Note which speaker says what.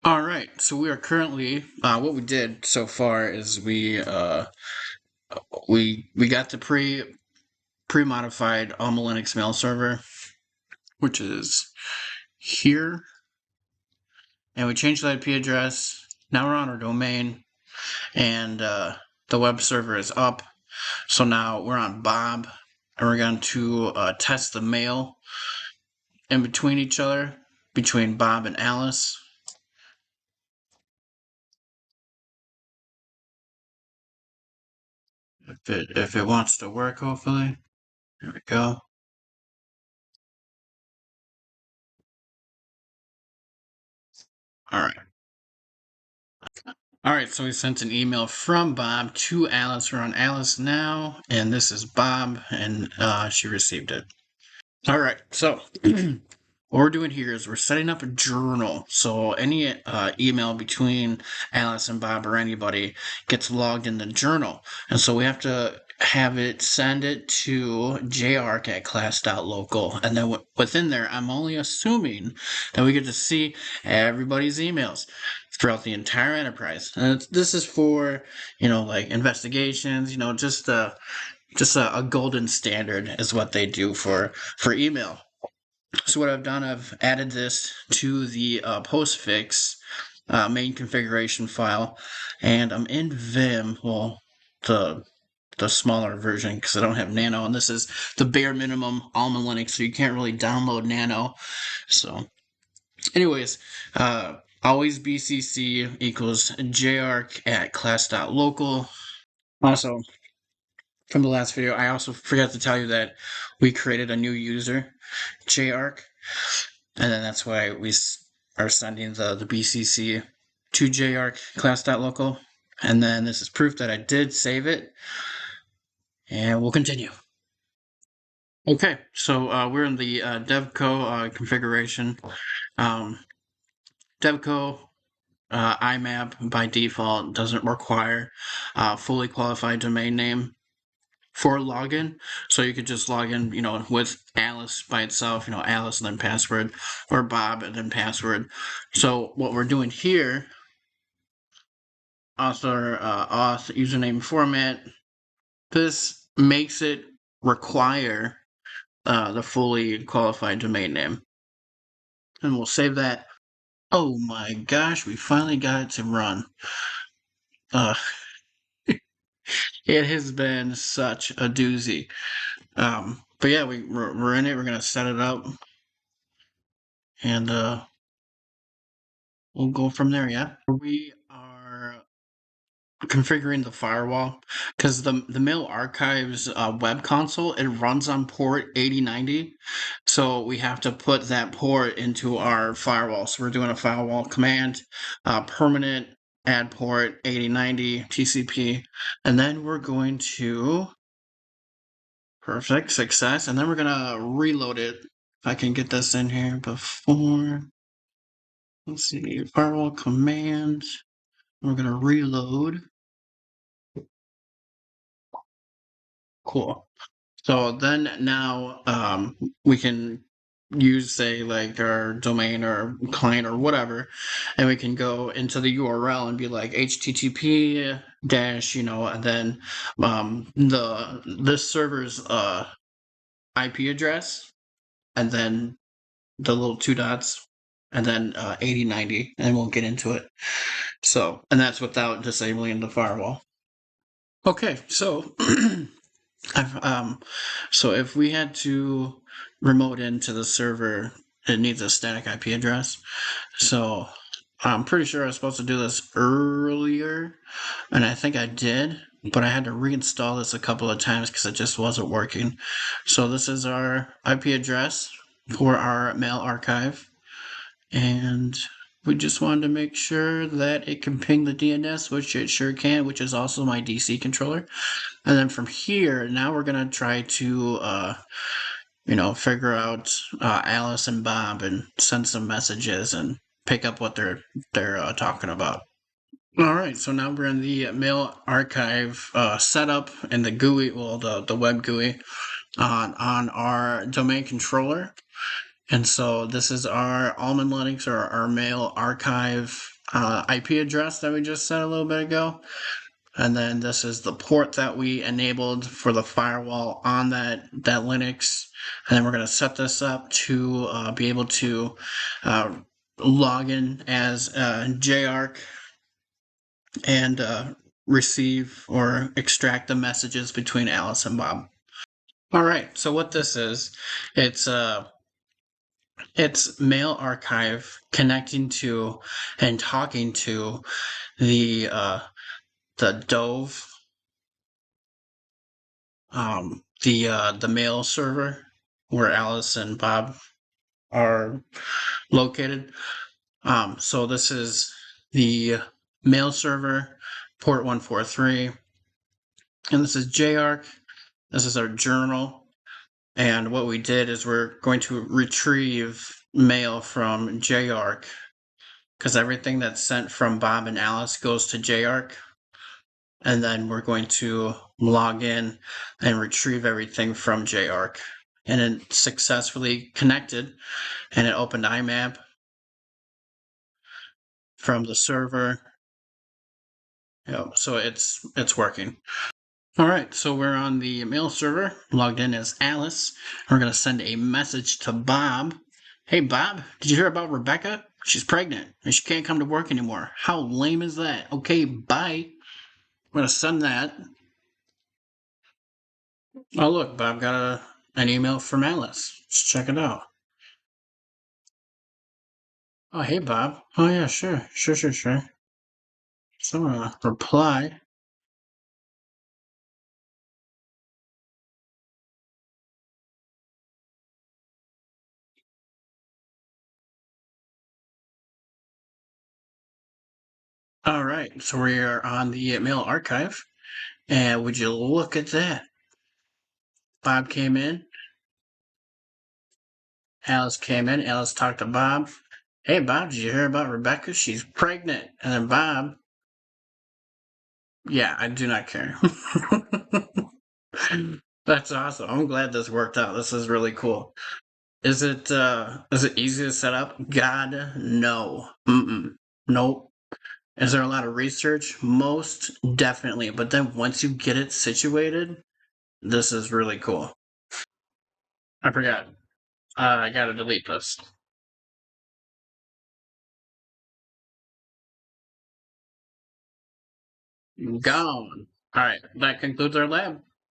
Speaker 1: All right, so we are currently what we did so far is we got the pre-modified Alma Linux mail server, which is here, and we changed the IP address. Now we're on our domain, and the web server is up. So now we're on Bob, and we're going to test the mail in between each other, between Bob and Alice. If it wants to work, hopefully. There we go. All right. All right, so we sent an email from Bob to Alice. We're on Alice now, and this is Bob, and she received it. All right, so what we're doing here is we're setting up a journal. So any email between Alice and Bob or anybody gets logged in the journal. And so we have to have it send it to jarc@class.local. And then within there, I'm only assuming that we get to see everybody's emails throughout the entire enterprise. And this is for, like investigations, just a golden standard is what they do for email. So what I've done, I've added this to the postfix main configuration file, and I'm in Vim, well, the smaller version, because I don't have Nano, and this is the bare minimum Alma Linux, so you can't really download Nano. So anyways, always BCC equals jarc@class.local. Also, from the last video, I also forgot to tell you that we created a new user, jarc, and then that's why we are sending the BCC to jarc@class.local. And then this is proof that I did save it, and we'll continue. Okay, so we're in the devco configuration. Devco IMAP by default doesn't require fully qualified domain name for login, so you could just log in, with Alice by itself, Alice and then password, or Bob and then password. So what we're doing here, author, auth, username format, this makes it require the fully qualified domain name. And we'll save that. Oh my gosh, we finally got it to run. It has been such a doozy. But yeah, we're in it. We're gonna set it up, and we'll go from there. Yeah, we are configuring the firewall because the mail archives web console, it runs on port 8090, so we have to put that port into our firewall. So we're doing a firewall command, permanent add port 8090 TCP, and then we're going to perfect success, and then we're gonna reload it. If I can get this in here before, let's see, firewall command, we're gonna reload. Cool. So then now we can use, say, like our domain or client or whatever, and we can go into the URL and be like HTTP dash, and then this server's IP address, and then the little two dots, and then 8090, and we'll get into it. So, and that's without disabling the firewall. Okay, so so if we had to remote into the server, it needs a static IP address. So I'm pretty sure I was supposed to do this earlier, and I think I did, but I had to reinstall this a couple of times because it just wasn't working. So this is our IP address for our mail archive, and we just wanted to make sure that it can ping the DNS, which it sure can, which is also my DC controller. And then from here, now we're going to try to, figure out Alice and Bob and send some messages and pick up what they're talking about. All right, so now we're in the mail archive setup and the GUI, well, the web GUI on our domain controller. And so this is our Almond Linux, or our mail archive IP address that we just said a little bit ago. And then this is the port that we enabled for the firewall on that Linux. And then we're going to set this up to be able to log in as JARC and receive or extract the messages between Alice and Bob. All right, so what this is, it's Mail Archive connecting to and talking to the Dove, the mail server where Alice and Bob are located. So this is the mail server, port 143, and this is JARC. This is our journal. And what we did is we're going to retrieve mail from JARC because everything that's sent from Bob and Alice goes to JARC. And then we're going to log in and retrieve everything from JARC. And it successfully connected, and it opened IMAP from the server. So it's working. All right, so we're on the mail server, logged in as Alice. We're going to send a message to Bob. Hey, Bob, did you hear about Rebecca? She's pregnant, and she can't come to work anymore. How lame is that? Okay, bye. I'm going to send that. Oh, look, Bob got an email from Alice. Let's check it out. Oh, hey, Bob. Oh, yeah, sure. So I'm going to reply. All right, so we are on the mail archive, and would you look at that? Bob came in, Alice came in, Alice talked to Bob. Hey, Bob, did you hear about Rebecca? She's pregnant. And then Bob, yeah, I do not care. That's awesome. I'm glad this worked out. This is really cool. Is it easy to set up? God, no. Nope. Is there a lot of research? Most definitely. But then once you get it situated, this is really cool. I forgot. I gotta delete this. Gone. All right, that concludes our lab.